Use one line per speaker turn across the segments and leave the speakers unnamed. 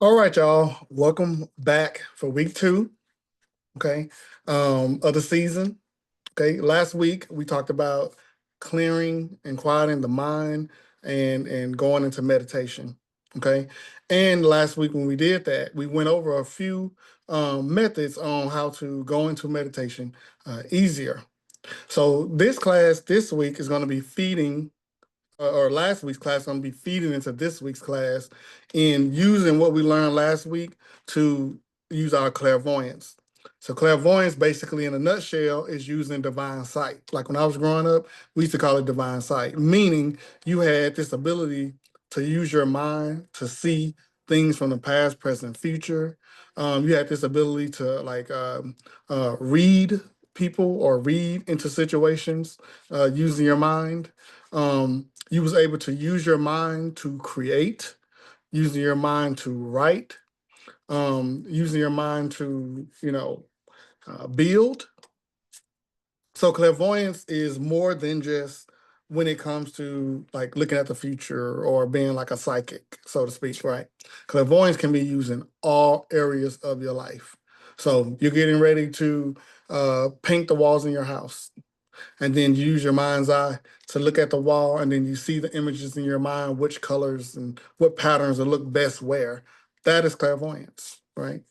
All right, y'all. Welcome back for week two, okay, of the season. Okay, last week we talked about clearing and quieting the mind and going into meditation. Okay, and last week when we did that, we went over a few methods on how to go into meditation easier. So this class this week is going to be feeding or last week's class going to be feeding into this week's class in using what we learned last week to use our clairvoyance. So clairvoyance, basically in a nutshell, is using divine sight. Like when I was growing up, we used to call it divine sight, meaning you had this ability to use your mind to see things from the past, present, future. You had this ability to read people or read into situations using your mind. You was able to use your mind to create, using your mind to write, using your mind to, build. So clairvoyance is more than just when it comes to like looking at the future or being like a psychic, so to speak, right? Clairvoyance can be used in all areas of your life. So you're getting ready to paint the walls in your house and then you use your mind's eye to look at the wall and then you see the images in your mind, which colors and what patterns will look best where. That is clairvoyance, right?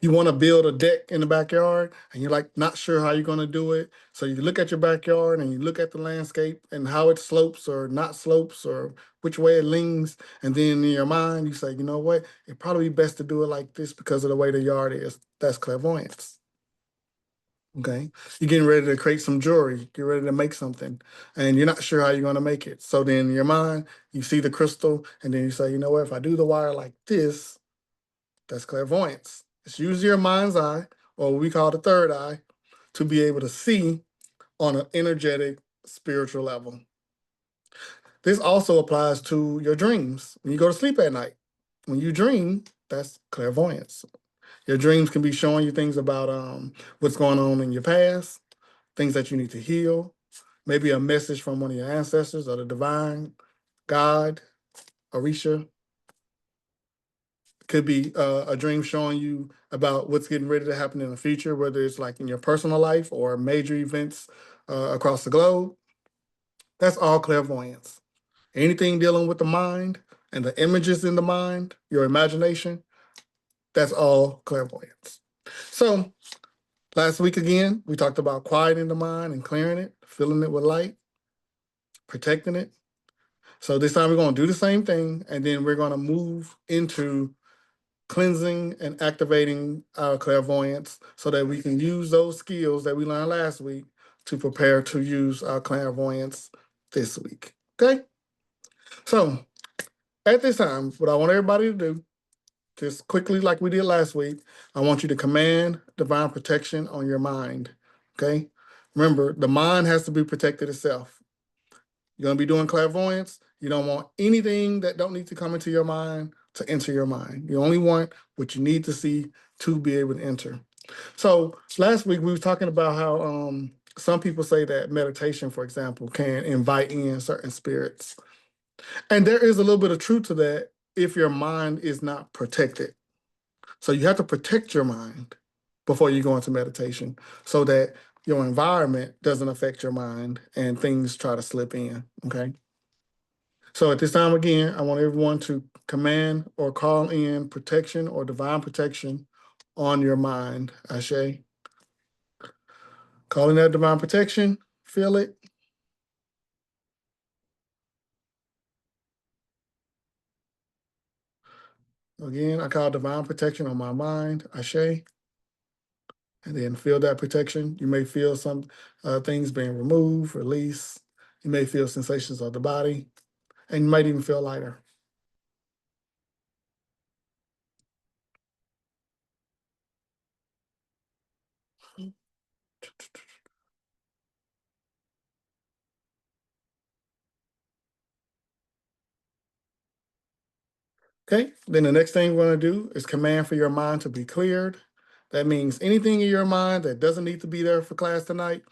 You want to build a deck in the backyard and you're like not sure how you're going to do it. So you look at your backyard and you look at the landscape and how it slopes or not slopes or which way it leans. And then in your mind, you say, you know what? It'd probably be best to do it like this because of the way the yard is. That's clairvoyance. Okay. You're getting ready to create some jewelry, get ready to make something, and you're not sure how you're going to make it. So then in your mind, you see the crystal, and then you say, you know what, if I do the wire like this, that's clairvoyance. It's use your mind's eye, or what we call the third eye, to be able to see on an energetic, spiritual level. This also applies to your dreams. When you go to sleep at night, when you dream, that's clairvoyance. Your dreams can be showing you things about what's going on in your past, things that you need to heal, maybe a message from one of your ancestors or the divine, God, Orisha. Could be a dream showing you about what's getting ready to happen in the future, whether it's like in your personal life or major events across the globe. That's all clairvoyance. Anything dealing with the mind and the images in the mind, your imagination, that's all clairvoyance. So last week again, we talked about quieting the mind and clearing it, filling it with light, protecting it. So this time we're going to do the same thing, and then we're going to move into cleansing and activating our clairvoyance so that we can use those skills that we learned last week to prepare to use our clairvoyance this week. Okay? So at this time, what I want everybody to do, just quickly like we did last week, I want you to command divine protection on your mind. Okay? Remember, the mind has to be protected itself. You're going to be doing clairvoyance. You don't want anything that don't need to come into your mind to enter your mind. You only want what you need to see to be able to enter. So last week we were talking about how some people say that meditation, for example, can invite in certain spirits. And there is a little bit of truth to that if your mind is not protected. So you have to protect your mind before you go into meditation so that your environment doesn't affect your mind and things try to slip in. Okay. So at this time, again, I want everyone to command or call in protection or divine protection on your mind. Ashe. Calling that divine protection, feel it. Again, I call divine protection on my mind, Ashe. And then feel that protection. You may feel some things being removed, released. You may feel sensations of the body, and you might even feel lighter. Okay, then the next thing we're going to do is command for your mind to be cleared. That means anything in your mind that doesn't need to be there for class tonight,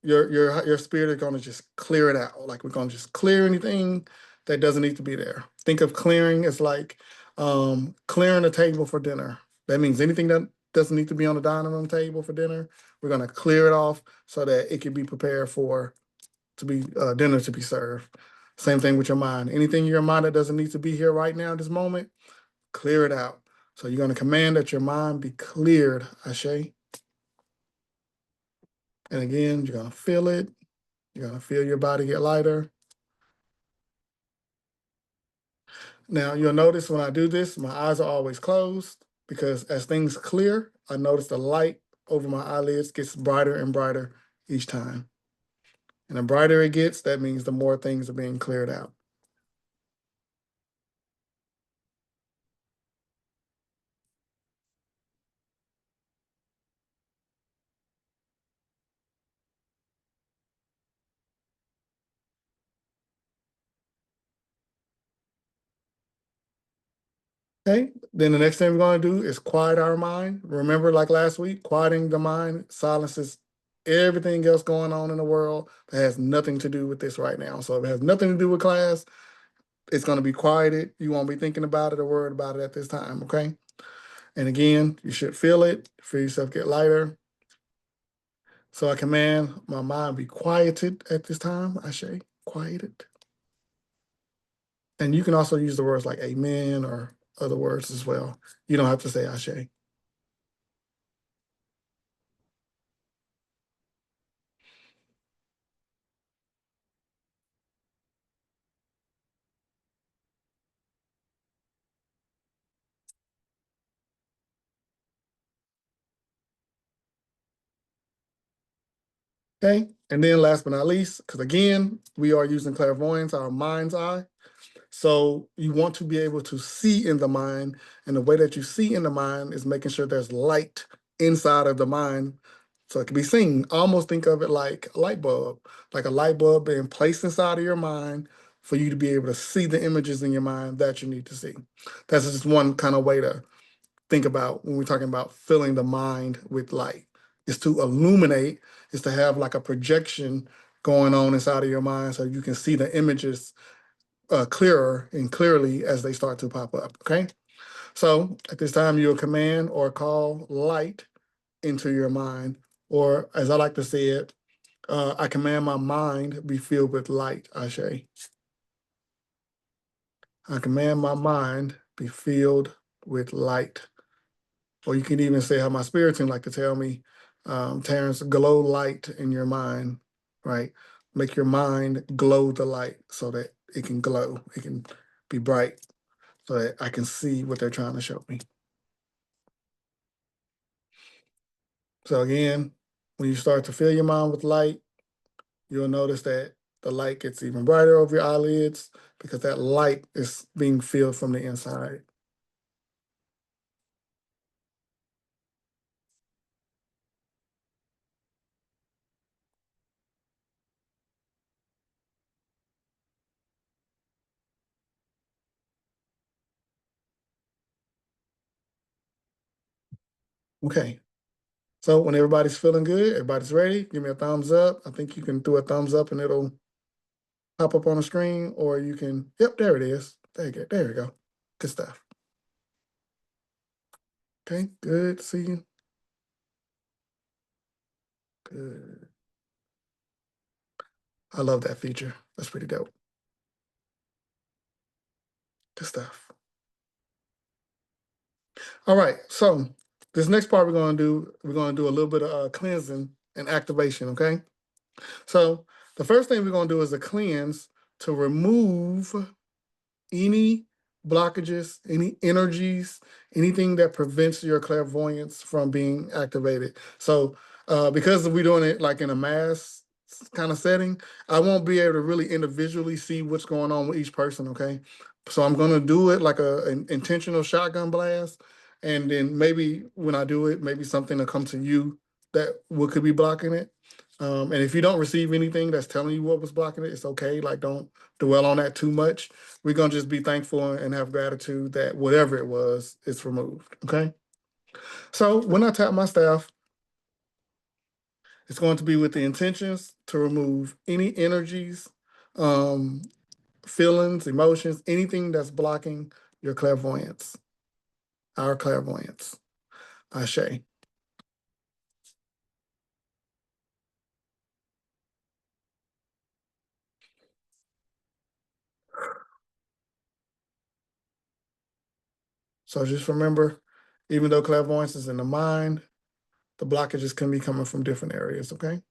your spirit is going to just clear it out. Like we're going to just clear anything that doesn't need to be there. Think of clearing as like Clearing the table for dinner. That means anything that doesn't need to be on the dining room table for dinner, we're gonna clear it off so that it can be prepared for to be dinner to be served. Same thing with your mind. Anything in your mind that doesn't need to be here right now, this moment, clear it out. So you're gonna command that your mind be cleared, Ashe. And again, you're gonna feel it. You're gonna feel your body get lighter. Now you'll notice when I do this, my eyes are always closed because as things clear, I notice the light over my eyelids gets brighter and brighter each time. And the brighter it gets, that means the more things are being cleared out. Okay, then the next thing we're going to do is quiet our mind. Remember, like last week, quieting the mind silences everything else going on in the world that has nothing to do with this right now. So if it has nothing to do with class, it's going to be quieted. You won't be thinking about it or worried about it at this time, okay? And again, you should feel it, feel yourself get lighter. So I command my mind be quieted at this time, I say, quieted. And you can also use the words like amen or other words as well. You don't have to say Ashe. Okay. And then last but not least, because again, we are using clairvoyance, our mind's eye. So you want to be able to see in the mind. And the way that you see in the mind is making sure there's light inside of the mind so it can be seen. Almost think of it like like a light bulb being placed inside of your mind for you to be able to see the images in your mind that you need to see. That's just one kind of way to think about when we're talking about filling the mind with light. Is to illuminate, is to have like a projection going on inside of your mind so you can see the images clearer and clearly as they start to pop up, okay? So at this time, you'll command or call light into your mind, or as I like to say it, I command my mind be filled with light, Ashe. I command my mind be filled with light. Or you can even say how my spirit team like to tell me, Terrence, glow light in your mind, right? Make your mind glow the light so that it can glow, it can be bright, so that I can see what they're trying to show me. So again, when you start to fill your mind with light, you'll notice that the light gets even brighter over your eyelids because that light is being filled from the inside. Okay. So when everybody's feeling good, everybody's ready, give me a thumbs up. I think you can do a thumbs up and it'll pop up on the screen, or you can, yep, there it is. There you go. There we go. Good stuff. Okay, good. See you. Good. I love that feature. That's pretty dope. Good stuff. All right. So this next part we're gonna do a little bit of cleansing and activation. Okay. So the first thing we're gonna do is a cleanse to remove any blockages, any energies, anything that prevents your clairvoyance from being activated. So because we're doing it like in a mass kind of setting, I won't be able to really individually see what's going on with each person, okay? So I'm gonna do it like an intentional shotgun blast. And then maybe when I do it, maybe something will come to you that what could be blocking it. And if you don't receive anything that's telling you what was blocking it, it's okay. Like don't dwell on that too much. We're gonna just be thankful and have gratitude that whatever it was, it's removed. Okay. So when I tap my staff, it's going to be with the intentions to remove any energies, um, feelings, emotions, anything that's blocking your clairvoyance, our clairvoyance. Ashe. So just remember, even though clairvoyance is in the mind, the blockages can be coming from different areas, okay?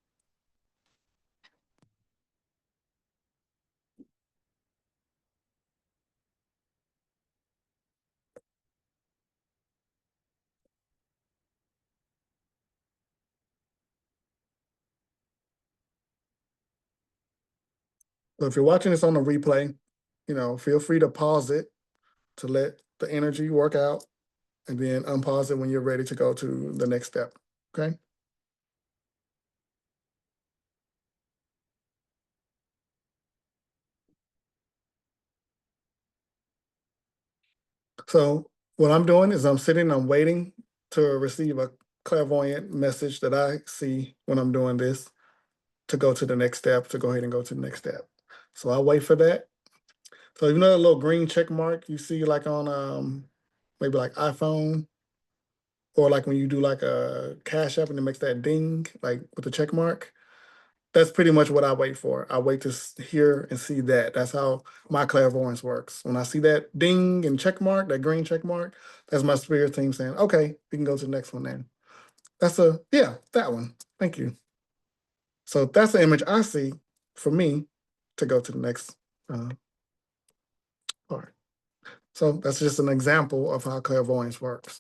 So if you're watching this on the replay, feel free to pause it to let the energy work out and then unpause it when you're ready to go to the next step, okay? So what I'm doing is I'm waiting to receive a clairvoyant message that I see when I'm doing this to go to the next step, to go ahead and go to the next step. So I'll wait for that. So you know that little green check mark you see like on maybe like iPhone, or like when you do like a Cash App and it makes that ding like with the check mark? That's pretty much what I wait for. I wait to hear and see that. That's how my clairvoyance works. When I see that ding and check mark, that green check mark, that's my spirit team saying, okay, we can go to the next one then. Yeah, that one. Thank you. So that's the image I see for me to go to the next part. So that's just an example of how clairvoyance works.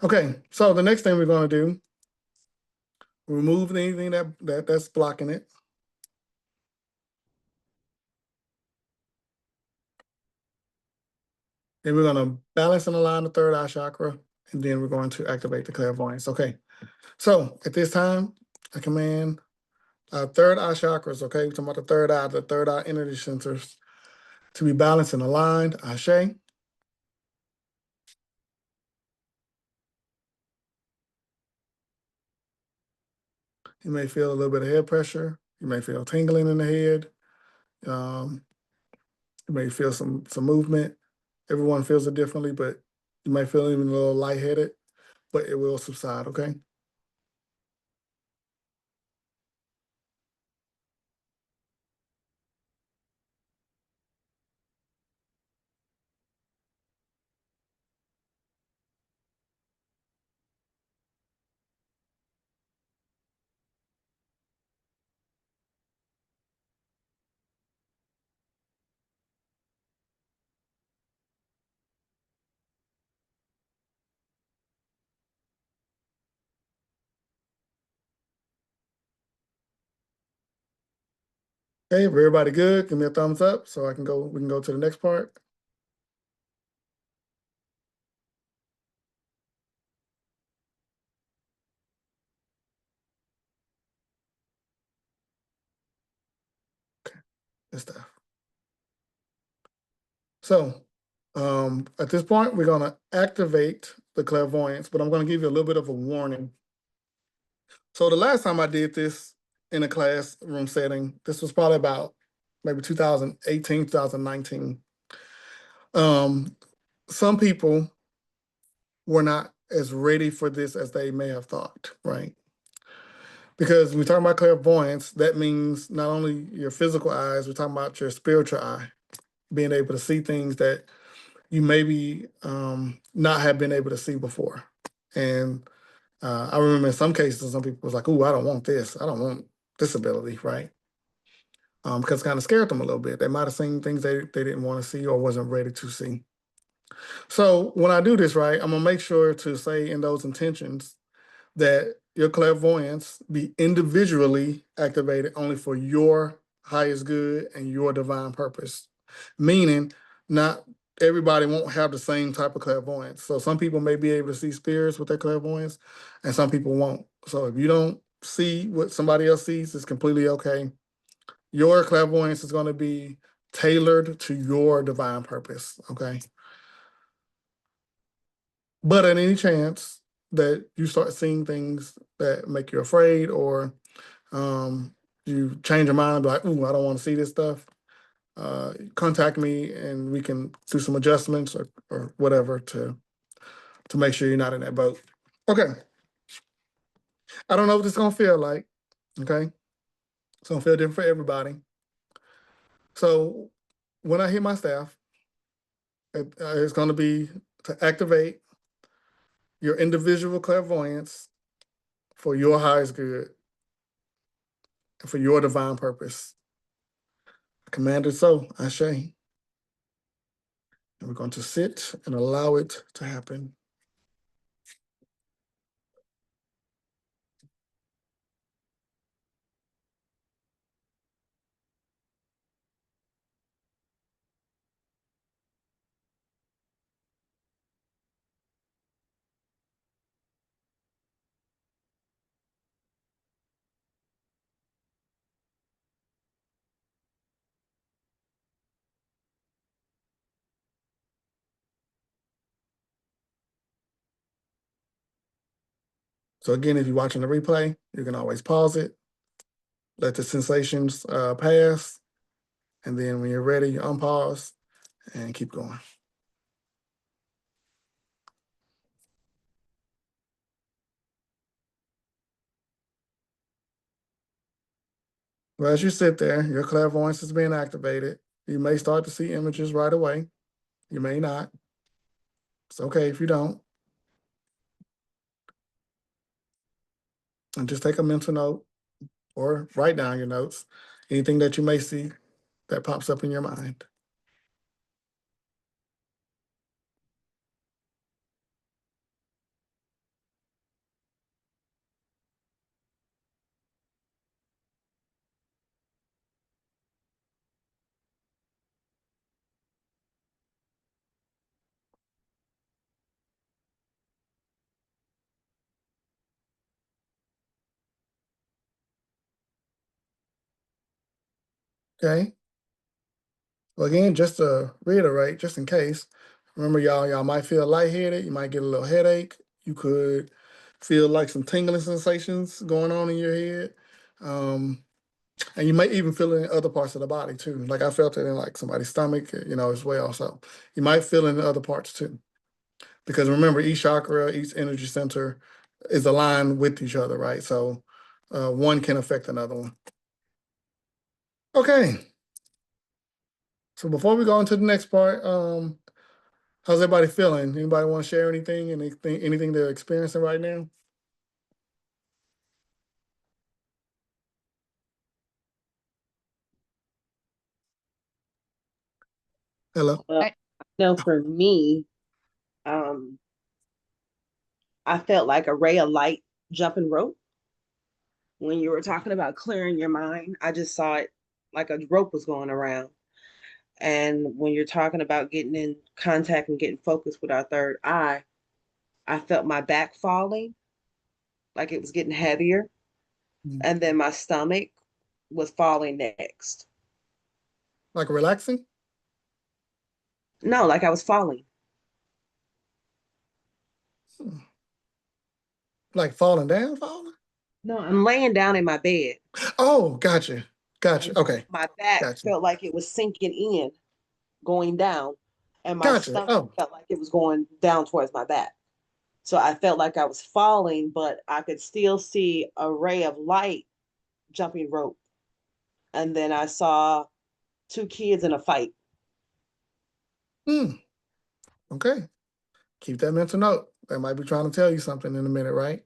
Okay, so the next thing we're going to do, remove anything that's blocking it. Then we're going to balance and align the third eye chakra, and then we're going to activate the clairvoyance. Okay, so at this time, I command third eye chakras, okay, we're talking about the third eye energy centers, to be balanced and aligned. Ashe. You may feel a little bit of head pressure. You may feel tingling in the head. You may feel some movement. Everyone feels it differently, but you might feel even a little lightheaded, but it will subside, okay? Okay, if everybody good, give me a thumbs up so we can go to the next part. Okay, good stuff. So at this point, we're gonna activate the clairvoyance, but I'm gonna give you a little bit of a warning. So the last time I did this in a classroom setting, this was probably about maybe 2018, 2019. Some people were not as ready for this as they may have thought, right? Because when we talk about clairvoyance, that means not only your physical eyes, we're talking about your spiritual eye, being able to see things that you maybe not have been able to see before. And I remember in some cases, some people was like, "Ooh, I don't want this. I don't want this ability," right? Because it kind of scared them a little bit. They might have seen things they didn't want to see or wasn't ready to see. So when I do this, right, I'm gonna make sure to say in those intentions that your clairvoyance be individually activated only for your highest good and your divine purpose. Meaning, not everybody won't have the same type of clairvoyance. So some people may be able to see spirits with their clairvoyance, and some people won't. So if you don't see what somebody else sees, it's completely okay. Your clairvoyance is going to be tailored to your divine purpose. Okay. But at any chance that you start seeing things that make you afraid, or you change your mind, like, "Ooh, I don't want to see this stuff," contact me and we can do some adjustments or whatever to make sure you're not in that boat. Okay. I don't know what this is gonna feel like. Okay. It's gonna feel different for everybody. So when I hit my staff, it's gonna be to activate your individual clairvoyance for your highest good and for your divine purpose. Commanded so, Ashe. And we're going to sit and allow it to happen. So again, if you're watching the replay, you can always pause it, let the sensations pass, and then when you're ready, you unpause and keep going. Well, as you sit there, your clairvoyance is being activated. You may start to see images right away. You may not. It's okay if you don't. And just take a mental note or write down your notes, anything that you may see that pops up in your mind. Okay. Well, again, just to reiterate, just in case, remember y'all might feel lightheaded. You might get a little headache. You could feel like some tingling sensations going on in your head. And you might even feel it in other parts of the body too. Like I felt it in like somebody's stomach, as well. So you might feel it in other parts too. Because remember, each chakra, each energy center is aligned with each other, right? So one can affect another one. Okay. So before we go into the next part, how's everybody feeling? Anybody want to share anything they're experiencing right now? Hello?
Well, no, for me, I felt like a ray of light jumping rope. When you were talking about clearing your mind, I just saw it like a rope was going around. And when you're talking about getting in contact and getting focused with our third eye, I felt my back falling, like it was getting heavier. And then my stomach was falling next.
Like relaxing?
No, like I was falling.
Like falling down, falling?
No, I'm laying down in my bed.
Oh, gotcha. Gotcha. Okay.
My back
Gotcha.
felt like it was sinking in, going down, and my
Gotcha.
stomach
Oh,
felt like it was going down towards my back. So I felt like I was falling, but I could still see a ray of light jumping rope. And then I saw two kids in a fight.
okay. Keep that mental note. They might be trying to tell you something in a minute, right?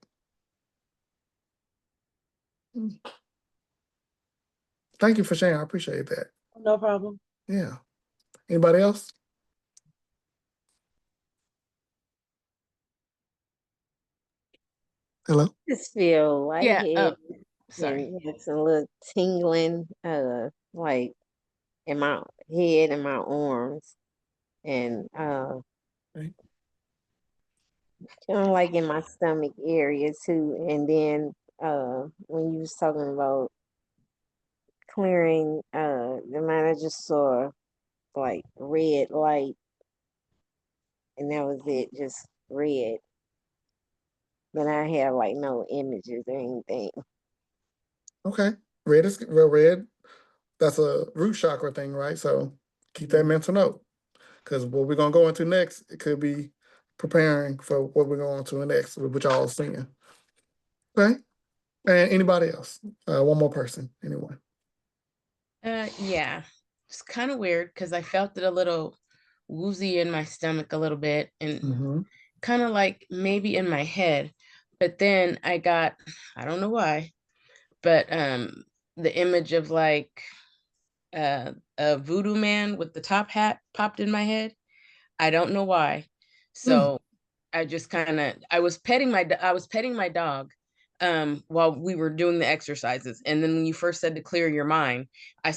Thank you for sharing. I appreciate that.
No problem.
Yeah. Anybody else? Hello?
Just feel lightheaded
Sorry.
and it's a little tingling, like in my head and my arms, and
Right.
kind of like in my stomach area too. And then when you was talking about clearing the mind, I just saw like red light, and that was it, just red. But I have like no images or anything.
Okay. Red is well, red that's a root chakra thing, right? So keep that mental note. Because what we're gonna go into next, it could be preparing for what we're going to next, which y'all seeing. Okay. And anybody else? One more person. Anyone?
Yeah, it's kind of weird because I felt it a little woozy in my stomach a little bit and
Mm-hmm.
kind of like maybe in my head. But then I got, I don't know why, but the image of like a voodoo man with the top hat popped in my head. I don't know why. So I just kind of I was petting my dog while we were doing the exercises. And then when you first said to clear your mind, I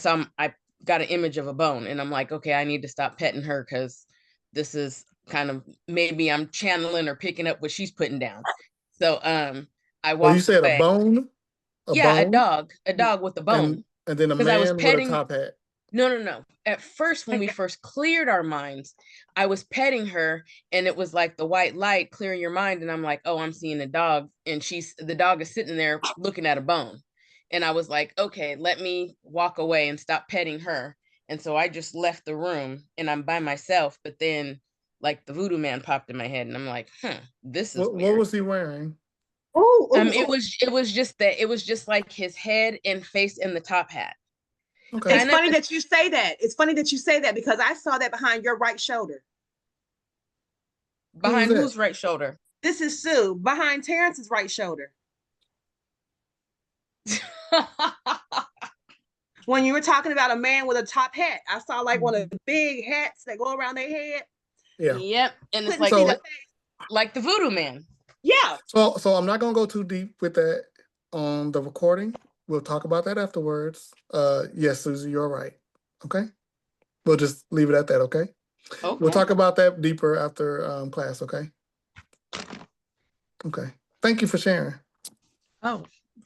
got an image of a bone and I'm like, okay, I need to stop petting her because this is kind of maybe I'm channeling or picking up what she's putting down. So I
Oh, you
walked
said a
away.
bone? A
Yeah,
bone?
a dog with a bone.
And then a
Because I was
man with a
petting
top hat.
no, no, no. At first, when we first cleared our minds, I was petting her and it was like the white light clearing your mind. And I'm like, oh, I'm seeing a dog. And the dog is sitting there looking at a bone. And I was like, okay, let me walk away and stop petting her. And so I just left the room and I'm by myself. But then like the voodoo man popped in my head and I'm like, this is
What
weird.
was he wearing?
Oh,
It was just like his head and face in the top hat.
Okay.
it's
Kinda-
funny that you say that. It's funny that you say that because I saw that behind your right shoulder.
Behind
that?
whose right shoulder?
This is Sue behind Terrence's right shoulder. When you were talking about a man with a top hat, I saw like one of the big hats that go around their head.
Yeah.
Yep. And it's
Couldn't
like
see
So-
the face.
like the voodoo man.
Yeah.
So I'm not gonna go too deep with that on the recording. We'll talk about that afterwards. Yes, Susie, you're right. Okay. We'll just leave it at that, okay?
Okay.
We'll talk about that deeper after class, okay? Okay. Thank you for sharing.
Oh,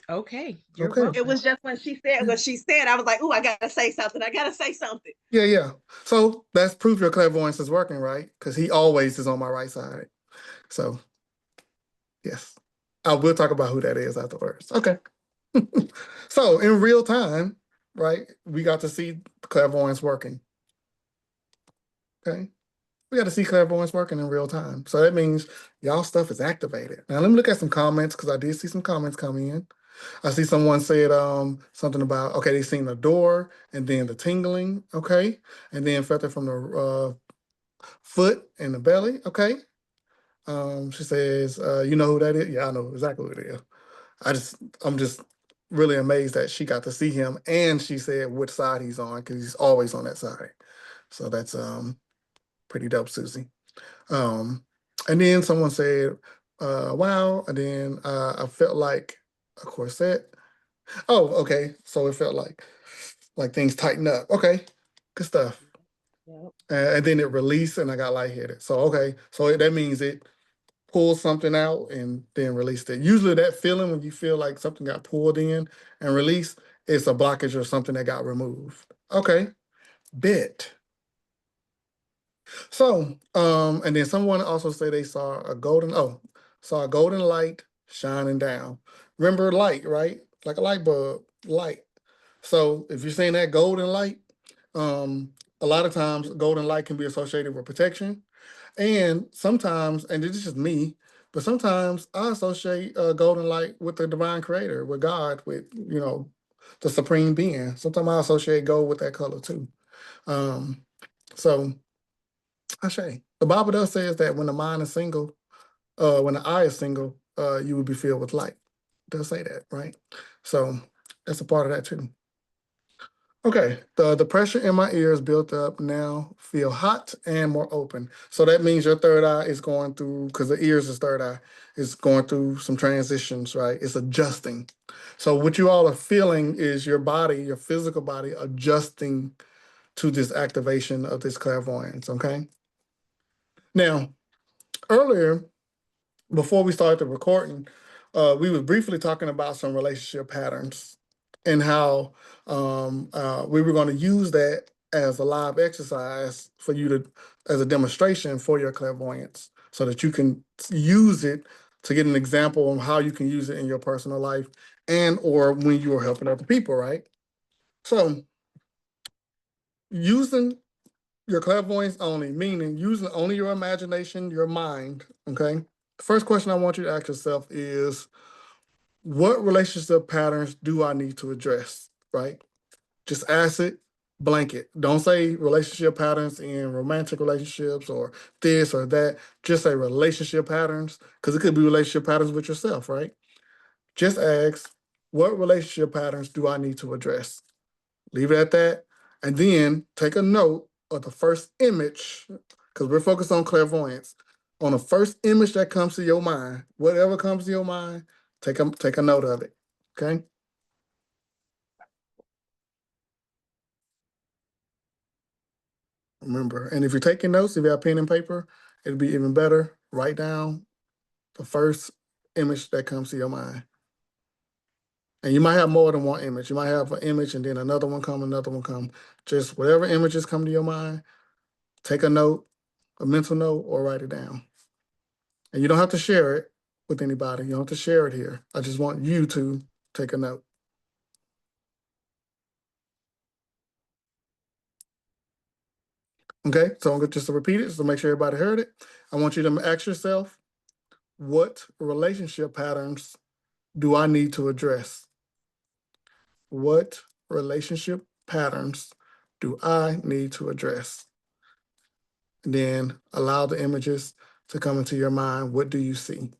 okay. You're
Okay.
welcome.
It was just when she said what she said, I was like, oh, I gotta say something. I gotta say something.
Yeah. So that's proof your clairvoyance is working, right? Because he always is on my right side. So yes. I will talk about who that is afterwards. Okay. So in real time, right, we got to see clairvoyance working. Okay. We got to see clairvoyance working in real time. So that means y'all stuff is activated. Now let me look at some comments because I did see some comments come in. I see someone said something about, okay, they seen the door and then the tingling, okay, and then felt it from the foot and the belly, okay. She says, you know who that is? Yeah, I know exactly who it is. I'm just really amazed that she got to see him and she said which side he's on because he's always on that side. So that's pretty dope, Susie. And then someone said, wow, and then I felt like a corset. Oh, okay. So it felt like things tighten up. Okay, good stuff.
Yep.
And then it released and I got lightheaded. So, okay. So that means it pulled something out and then released it. Usually that feeling when you feel like something got pulled in and released, it's a blockage or something that got removed. Okay, bit. So, and then someone also said they saw a golden light shining down. Remember light, right? Like a light bulb, light. So if you're saying that golden light, a lot of times golden light can be associated with protection. And sometimes, and this is just me, but sometimes I associate golden light with the divine creator, with God, with, the supreme being. Sometimes I associate gold with that color too. So I say, the Bible does says that when the mind is single, when the eye is single, you will be filled with light. It does say that, right? So that's a part of that too. Okay, the pressure in my ears built up now feel hot and more open. So that means your third eye is going through, because the ears is third eye, is going through some transitions, right? It's adjusting. So what you all are feeling is your body, your physical body adjusting to this activation of this clairvoyance, okay? Now, earlier, before we started the recording, we were briefly talking about some relationship patterns and how we were going to use that as a live exercise for you to, as a demonstration for your clairvoyance, so that you can use it to get an example of how you can use it in your personal life and or when you are helping other people, right? So using your clairvoyance only, meaning using only your imagination, your mind, okay? The first question I want you to ask yourself is, what relationship patterns do I need to address, right? Just ask it, blanket. Don't say relationship patterns in romantic relationships or this or that. Just say relationship patterns, because it could be relationship patterns with yourself, right? Just ask, what relationship patterns do I need to address? Leave it at that. And then take a note of the first image, because we're focused on clairvoyance. On the first image that comes to your mind, whatever comes to your mind, take a note of it. Okay. Remember, and if you're taking notes, if you have pen and paper, it'd be even better. Write down the first image that comes to your mind. And you might have more than one image. You might have an image and then another one come, another one come. Just whatever images come to your mind, take a note, a mental note, or write it down. And you don't have to share it with anybody. You don't have to share it here. I just want you to take a note. Okay, so I'm going just to repeat it, so make sure everybody heard it. I want you to ask yourself, what relationship patterns do I need to address? What relationship patterns do I need to address? And then allow the images to come into your mind. What do you see?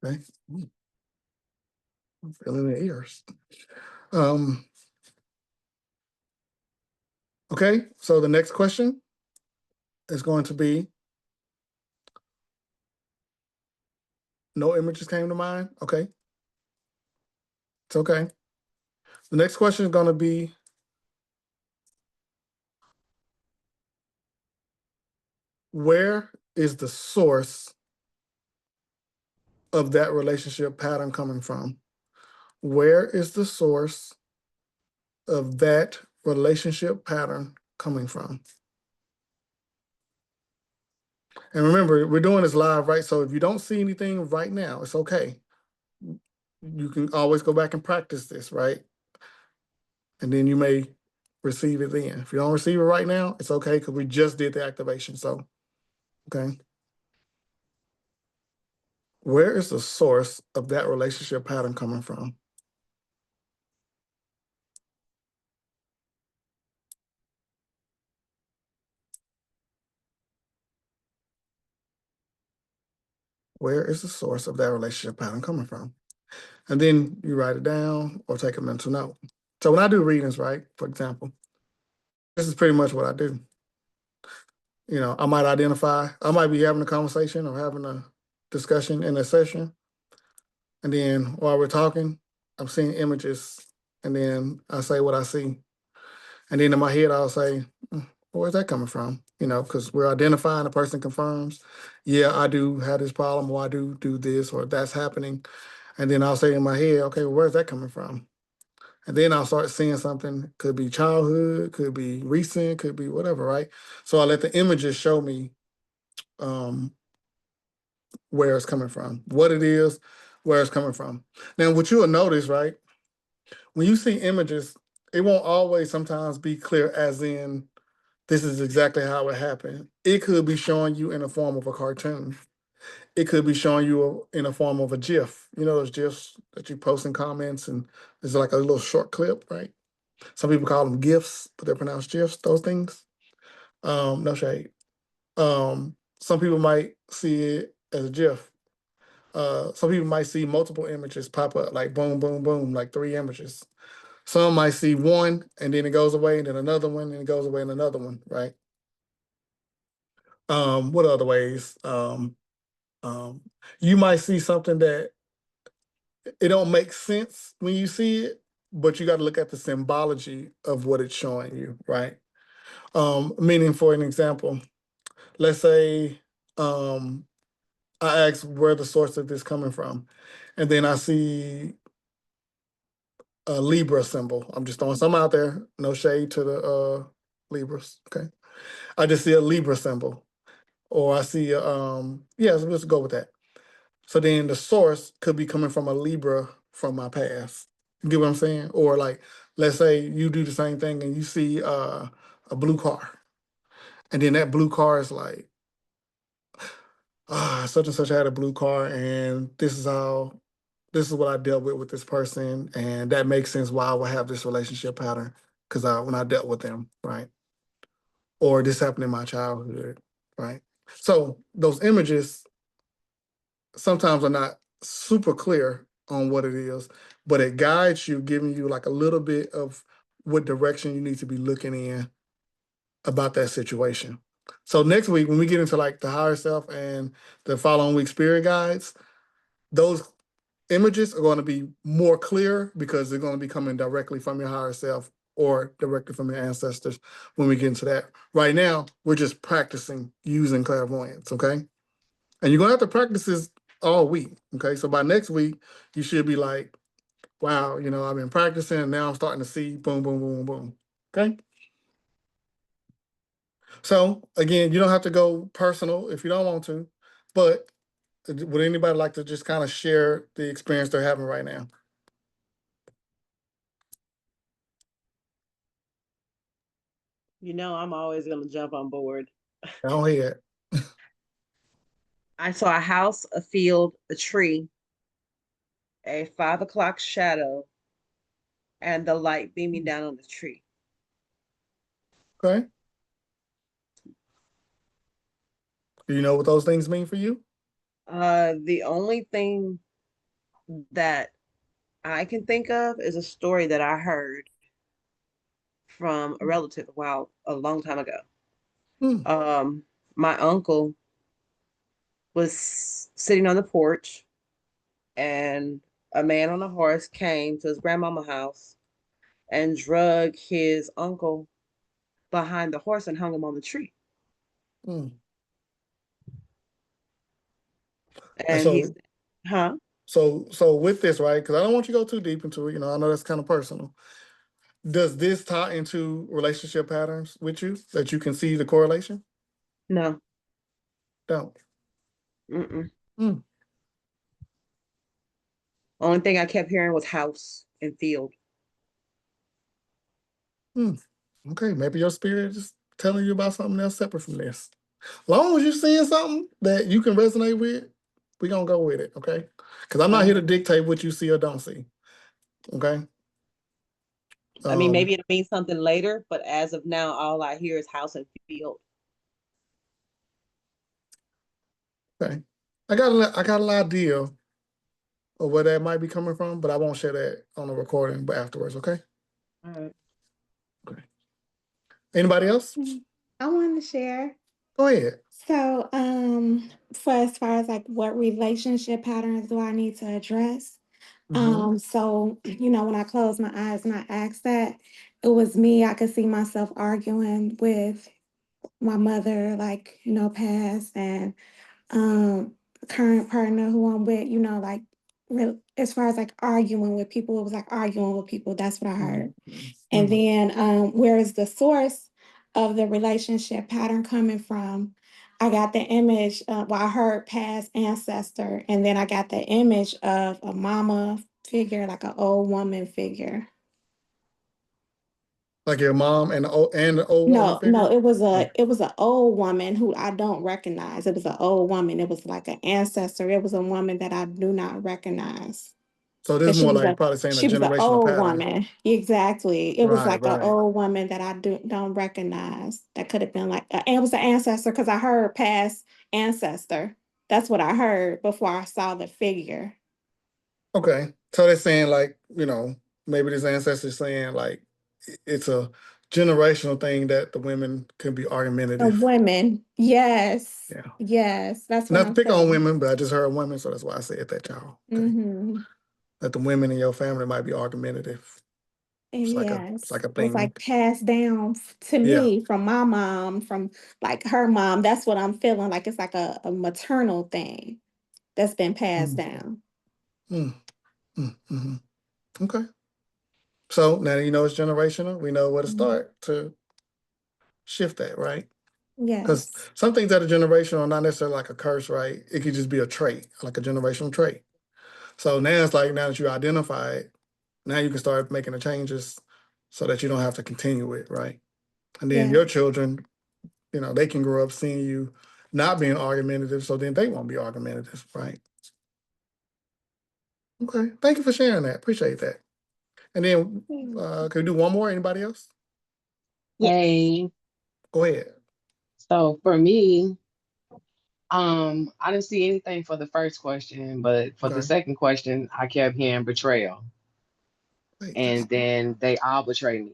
Okay. I'm feeling the ears. Okay, so the next question is going to be, no images came to mind? Okay. It's okay. The next question is going to be, where is the source of that relationship pattern coming from? Where is the source of that relationship pattern coming from? And remember, we're doing this live, right? So if you don't see anything right now, it's okay. You can always go back and practice this, right? And then you may receive it then. If you don't receive it right now, it's okay, because we just did the activation. So, okay. Where is the source of that relationship pattern coming from? Where is the source of that relationship pattern coming from? And then you write it down or take a mental note. So when I do readings, right, for example, this is pretty much what I do. You know, I might be having a conversation or having a discussion in a session. And then while we're talking, I'm seeing images, and then I say what I see. And then in my head, I'll say, where's that coming from? You know, because we're identifying, the person confirms, yeah, I do have this problem, or I do this, or that's happening. And then I'll say in my head, okay, well, where's that coming from? And then I'll start seeing something, could be childhood, could be recent, could be whatever, right? So I let the images show me where it's coming from, what it is, where it's coming from. Now, what you'll notice, right, when you see images, it won't always sometimes be clear as in, this is exactly how it happened. It could be showing you in the form of a cartoon. It could be showing you in the form of a GIF. You know those GIFs that you post in comments, and there's like a little short clip, right? Some people call them GIFs, but they're pronounced GIFs, those things. No shade. Some people might see it as a GIF. Some people might see multiple images pop up, like boom, boom, boom, like 3 images. Some might see one and then it goes away, and then another one, and it goes away, and another one, right? What other ways? You might see something that it don't make sense when you see it, but you got to look at the symbology of what it's showing you, right? Meaning, for an example, let's say I ask where the source of this coming from, and then I see a Libra symbol. I'm just throwing some out there. No shade to the Libras. Okay. I just see a Libra symbol. Or I see yeah, so let's go with that. So then the source could be coming from a Libra from my past. You get what I'm saying? Or like, let's say you do the same thing and you see a blue car. And then that blue car is like, such and such had a blue car, and this is what I dealt with this person, and that makes sense why I would have this relationship pattern because when I dealt with them, right? Or this happened in my childhood, right? So those images sometimes are not super clear on what it is, but it guides you, giving you like a little bit of what direction you need to be looking in about that situation. So next week, when we get into like the higher self and the following week spirit guides, those images are going to be more clear because they're going to be coming directly from your higher self or directly from your ancestors when we get into that. Right now, we're just practicing using clairvoyance, okay? And you're going to have to practice this all week, okay? So by next week, you should be like, wow, I've been practicing and now I'm starting to see boom, boom, boom, boom, okay? So again, you don't have to go personal if you don't want to, but would anybody like to just kind of share the experience they're having right now?
I'm always going to jump on board.
Go ahead.
I saw a house, a field, a tree, a 5 o'clock shadow, and the light beaming down on the tree.
Okay. Do you know what those things mean for you?
The only thing that I can think of is a story that I heard from a relative a long time ago.
Hmm.
My uncle was sitting on the porch, and a man on a horse came to his grandmama's house and drug his uncle behind the horse and hung him on the tree.
Hmm. And
And he's, huh?
so with this, right? Because I don't want you to go too deep into it. I know that's kind of personal. Does this tie into relationship patterns with you that you can see the correlation?
No.
Don't.
Mm-mm.
Hmm.
Only thing I kept hearing was house and field.
Hmm. Okay, maybe your spirit is telling you about something else separate from this. Long as you're seeing something that you can resonate with, we're gonna go with it, okay? Because I'm not here to dictate what you see or don't see. Okay.
I mean, maybe it'll mean something later, but as of now, all I hear is house and field.
Okay. I got an idea of where that might be coming from, but I won't share that on the recording, but afterwards, okay?
All right.
Okay. Anybody else?
I wanted to share.
Go ahead.
So, for as far as like what relationship patterns do I need to address? So, when I closed my eyes and I asked that, it was me. I could see myself arguing with my mother, like, past and current partner who I'm with, like as far as like arguing with people, it was like arguing with people. That's what I heard. And then where is the source of the relationship pattern coming from? I got the image, I heard past ancestor, and then I got the image of a mama figure, like an old woman figure.
Like your mom and the old woman
No,
figure?
it was an old woman who I don't recognize. It was an old woman. It was like an ancestor. It was a woman that I do not recognize.
So this is more like probably saying a
She was an
generational
old
pattern.
woman. Exactly. It was
Right,
like an
right.
old woman that I don't recognize. That could have been like, it was an ancestor because I heard past ancestor. That's what I heard before I saw the figure.
Okay. So they're saying like, maybe this ancestor is saying like it's a generational thing that the women can be
The
argumentative.
women. Yes.
Yeah.
Yes. That's what
Not to
I'm
pick on
saying.
women, but I just heard women, so that's why I said that, y'all. Okay.
Mm-hmm.
That the women in your family might be argumentative. It's like
Yes.
a
It was
thing.
like passed down to
Yeah.
me from my mom, from like her mom. That's what I'm feeling like. It's like a maternal thing that's been passed down.
Mm, mm, mhm. Okay. So now that you know it's generational, we know where to start to shift that, right? Because
Yes.
some things that are generational are not necessarily like a curse, right? It could just be a trait, like a generational trait. So now it's like now that you identify it, now you can start making the changes so that you don't have to continue it, right? And then
Yeah.
your children, you know, they can grow up seeing you not being argumentative, so then they won't be argumentative, right? Okay, thank you for sharing that. Appreciate that. And then, can we do one more? Anybody else?
Yeah.
Hey,
Go ahead.
so for me, I didn't see anything for the first question, but for the
Okay.
second question, I kept hearing betrayal,
Wait,
and then they all betrayed me,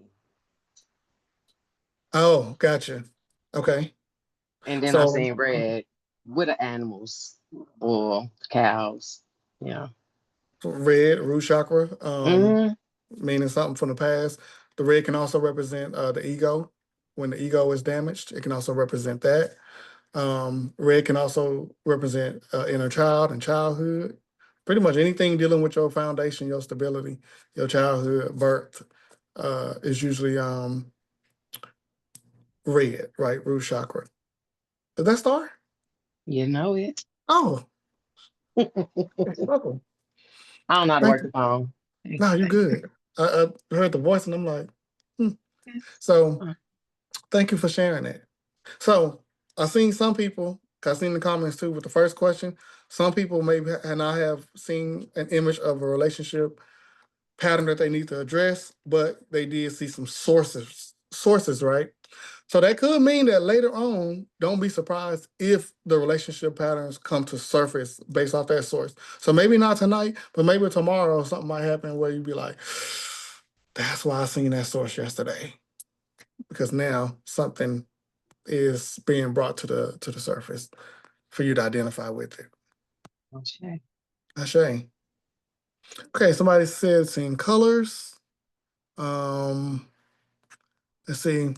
oh, gotcha. Okay.
and then I
So
seen red with the animals or cows. Yeah.
red, root chakra,
Hmm.
meaning something from the past. The red can also represent the ego. When the ego is damaged, it can also represent that. Red can also represent inner child and childhood. Pretty much anything dealing with your foundation, your stability, your childhood, birth, is usually red, right? Root chakra. Is that star?
You know it.
Oh,
I
welcome.
don't know how to
Thank
work
you.
the phone.
No, you're good. I heard the voice and I'm like, hmm. So thank you for sharing that. So I've seen some people, 'cause I've seen the comments too with the first question. Some people maybe and I have seen an image of a relationship pattern that they need to address, but they did see some sources, right? So that could mean that later on, don't be surprised if the relationship patterns come to surface based off that source. So maybe not tonight, but maybe tomorrow something might happen where you'd be like, that's why I seen that source yesterday. Because now something is being brought to the surface for you to identify with it.
Okay.
Ashay. Okay, somebody said seeing colors. Let's see.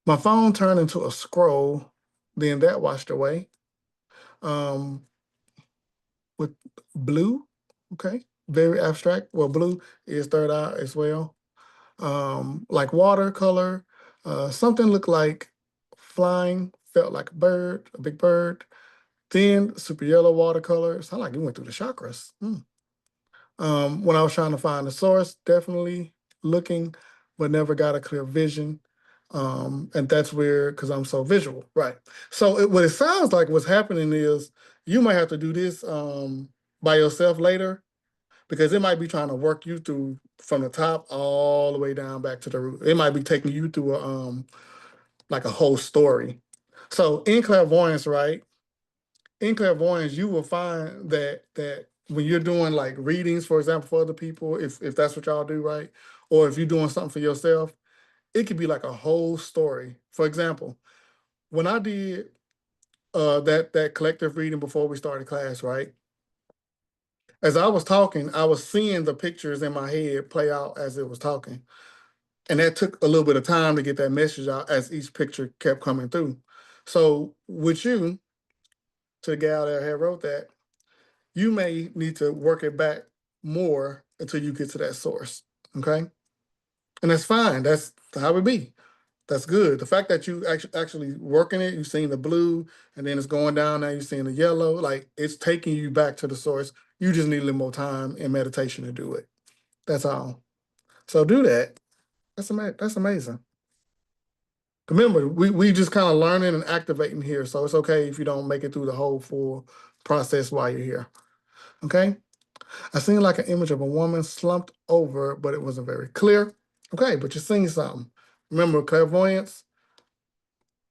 My phone turned into a scroll, then that washed away. Um, with blue, okay, very abstract. Well, blue is third eye as well. Like watercolor, something looked like flying, felt like a bird, a big bird. Then super yellow watercolor. Sound like you went through the chakras. When I was trying to find the source, definitely looking, but never got a clear vision. And that's weird because I'm so visual, right? So what it sounds like what's happening is you might have to do this by yourself later because it might be trying to work you through from the top all the way down back to the root. It might be taking you through a like a whole story. So in clairvoyance, right? In clairvoyance, you will find that when you're doing like readings, for example, for other people, if that's what y'all do, right? Or if you're doing something for yourself, it could be like a whole story. For example, when I did that collective reading before we started class, right? As I was talking, I was seeing the pictures in my head play out as it was talking. And that took a little bit of time to get that message out as each picture kept coming through. So with you, to the gal that had wrote that, you may need to work it back more until you get to that source. Okay. And that's fine. That's how it be. That's good. The fact that you actually working it, you've seen the blue and then it's going down now, you're seeing the yellow, like it's taking you back to the source. You just need a little more time in meditation to do it. That's all. So do that. That's amazing. Remember, we just kind of learning and activating here. So it's okay if you don't make it through the whole full process while you're here. Okay. I seen like an image of a woman slumped over, but it wasn't very clear. Okay, but you're seeing something. Remember, clairvoyance,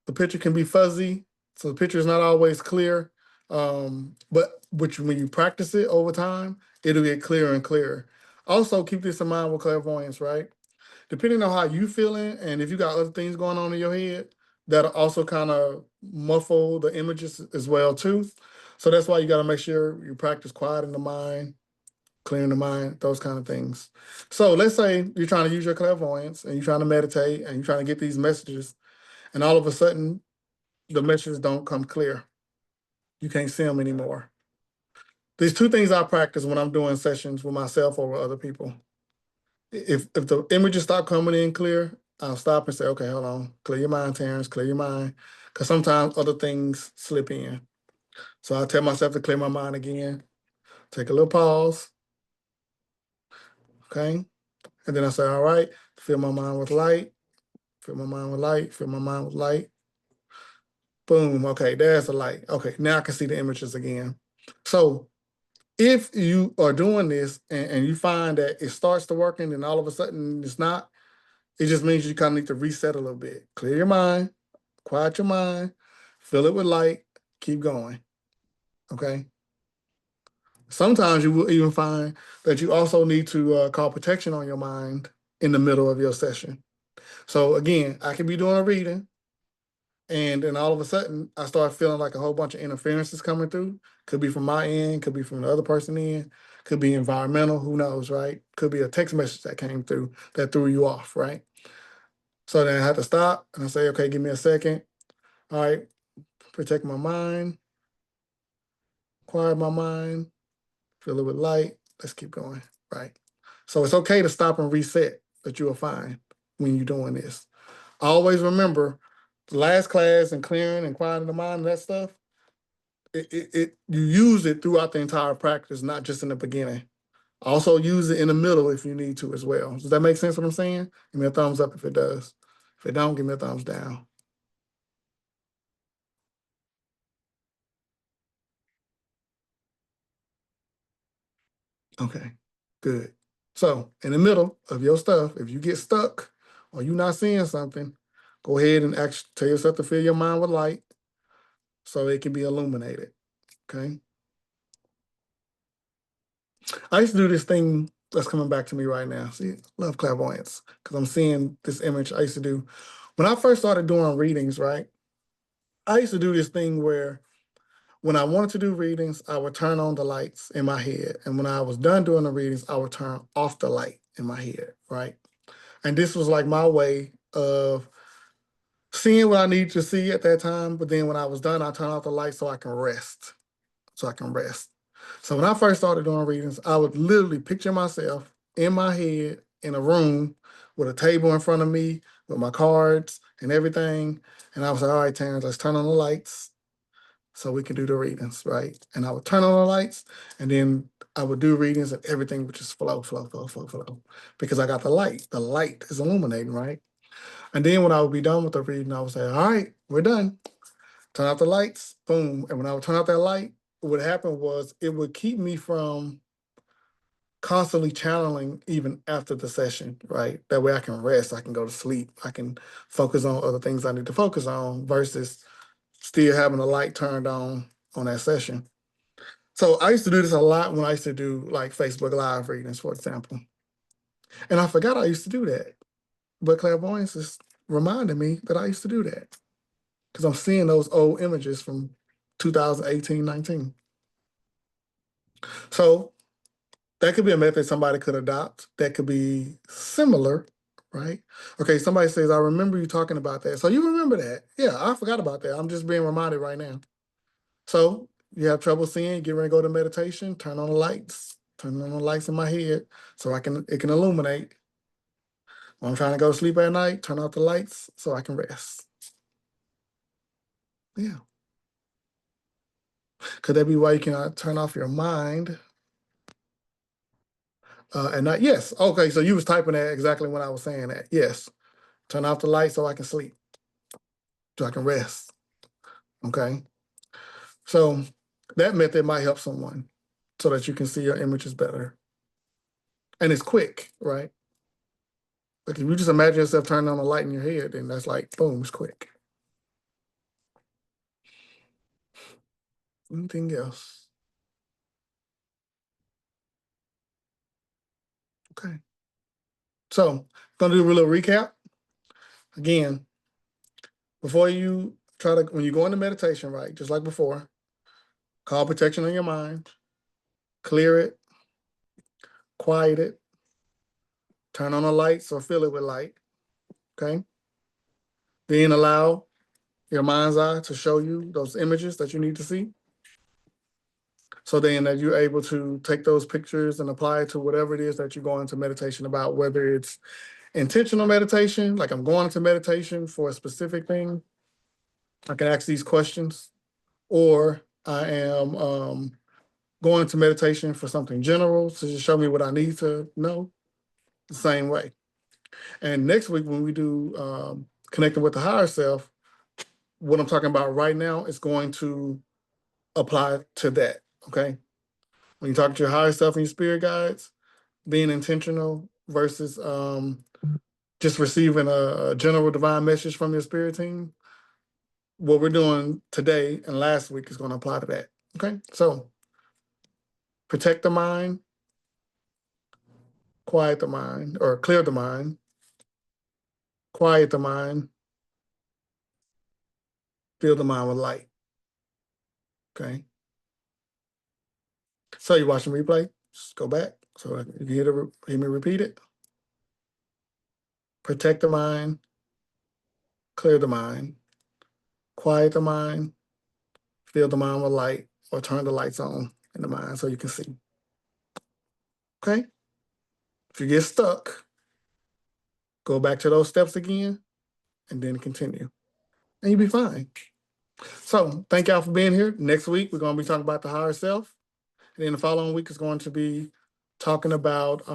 the picture can be fuzzy, so the picture is not always clear. But when you practice it over time, it'll get clearer and clearer. Also, keep this in mind with clairvoyance, right? Depending on how you feeling, and if you got other things going on in your head, that'll also kind of muffle the images as well too. So that's why you got to make sure you practice quiet in the mind, clearing the mind, those kind of things. So let's say you're trying to use your clairvoyance and you're trying to meditate and you're trying to get these messages, and all of a sudden the messages don't come clear. You can't see them anymore. There's two things I practice when I'm doing sessions with myself or with other people. If the images stop coming in clear, I'll stop and say, okay, hold on, clear your mind, Terrence, clear your mind. Because sometimes other things slip in. So I tell myself to clear my mind again, take a little pause, okay? And then I say, all right, fill my mind with light, fill my mind with light, fill my mind with light. Boom, okay, there's the light. Okay, now I can see the images again. So if you are doing this and you find that it starts to working and all of a sudden it's not, it just means you kind of need to reset a little bit. Clear your mind, quiet your mind, fill it with light, keep going, okay? Sometimes you will even find that you also need to call protection on your mind in the middle of your session. So again, I could be doing a reading, and then all of a sudden I start feeling like a whole bunch of interferences coming through. Could be from my end, could be from the other person end, could be environmental, who knows, right? Could be a text message that came through that threw you off, right? So then I have to stop and I say, okay, give me a second. All right, protect my mind, quiet my mind, fill it with light. Let's keep going, right? So it's okay to stop and reset, that you will find when you're doing this. Always remember the last class and clearing and quieting the mind and that stuff, you use it throughout the entire practice, not just in the beginning. Also use it in the middle if you need to as well. Does that make sense what I'm saying? Give me a thumbs up if it does. If it don't, give me a thumbs down. Okay, good. So in the middle of your stuff, if you get stuck or you're not seeing something, go ahead and tell yourself to fill your mind with light so it can be illuminated, okay? I used to do this thing that's coming back to me right now. See, love clairvoyance, because I'm seeing this image I used to do. When I first started doing readings, right, I used to do this thing where when I wanted to do readings, I would turn on the lights in my head. And when I was done doing the readings, I would turn off the light in my head, right? And this was like my way of seeing what I needed to see at that time. But then when I was done, I turn off the light so I can rest. So when I first started doing readings, I would literally picture myself in my head in a room with a table in front of me with my cards and everything. And I was like, all right, Terrence, let's turn on the lights so we can do the readings, right? And I would turn on the lights and then I would do readings and everything would just flow, flow, flow, flow, flow. Because I got the light. The light is illuminating, right? And then when I would be done with the reading, I would say, all right, we're done. Turn out the lights, boom. And when I would turn out that light, what happened was it would keep me from constantly channeling even after the session, right? That way I can rest, I can go to sleep, I can focus on other things I need to focus on versus still having the light turned on that session. So I used to do this a lot when I used to do like Facebook Live readings, for example. And I forgot I used to do that. But clairvoyance is reminding me that I used to do that because I'm seeing those old images from 2018, 19. So that could be a method somebody could adopt that could be similar, right? Okay, somebody says, I remember you talking about that. So you remember that. Yeah, I forgot about that. I'm just being reminded right now. So you have trouble seeing, get ready to go to meditation, turn on the lights, turn on the lights in my head so it can illuminate. When I'm trying to go to sleep at night, turn off the lights so I can rest. Yeah. Could that be why you cannot turn off your mind? And not, yes. Okay, so you was typing that exactly when I was saying that. Yes. Turn off the light so I can sleep, so I can rest. Okay. So that method might help someone so that you can see your images better. And it's quick, right? Like if you just imagine yourself turning on the light in your head, then that's like, boom, it's quick. Anything else? Okay. So gonna do a little recap. Again, before you when you go into meditation, right, just like before, call protection on your mind, clear it, quiet it, turn on the lights or fill it with light, okay? Then allow your mind's eye to show you those images that you need to see. So then that you're able to take those pictures and apply it to whatever it is that you're going to meditation about, whether it's intentional meditation, like I'm going into meditation for a specific thing. I can ask these questions, or I am going into meditation for something general to just show me what I need to know, the same way. And next week, when we do connecting with the higher self, what I'm talking about right now is going to apply to that, okay? When you talk to your higher self and your spirit guides, being intentional versus just receiving a general divine message from your spirit team, what we're doing today and last week is going to apply to that, okay? So protect the mind, quiet the mind, or clear the mind, quiet the mind, fill the mind with light, okay? So you're watching replay, just go back so you can hear me repeat it. Protect the mind, clear the mind, quiet the mind, fill the mind with light, or turn the lights on in the mind so you can see. Okay? If you get stuck, go back to those steps again and then continue. And you'll be fine. So thank y'all for being here. Next week, we're going to be talking about the higher self. And then the following week is going to be talking about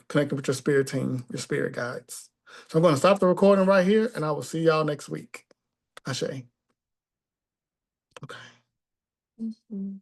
connecting with your spirit team, your spirit guides. So I'm going to stop the recording right here, and I will see y'all next week. Ashe. Okay.
Mhm.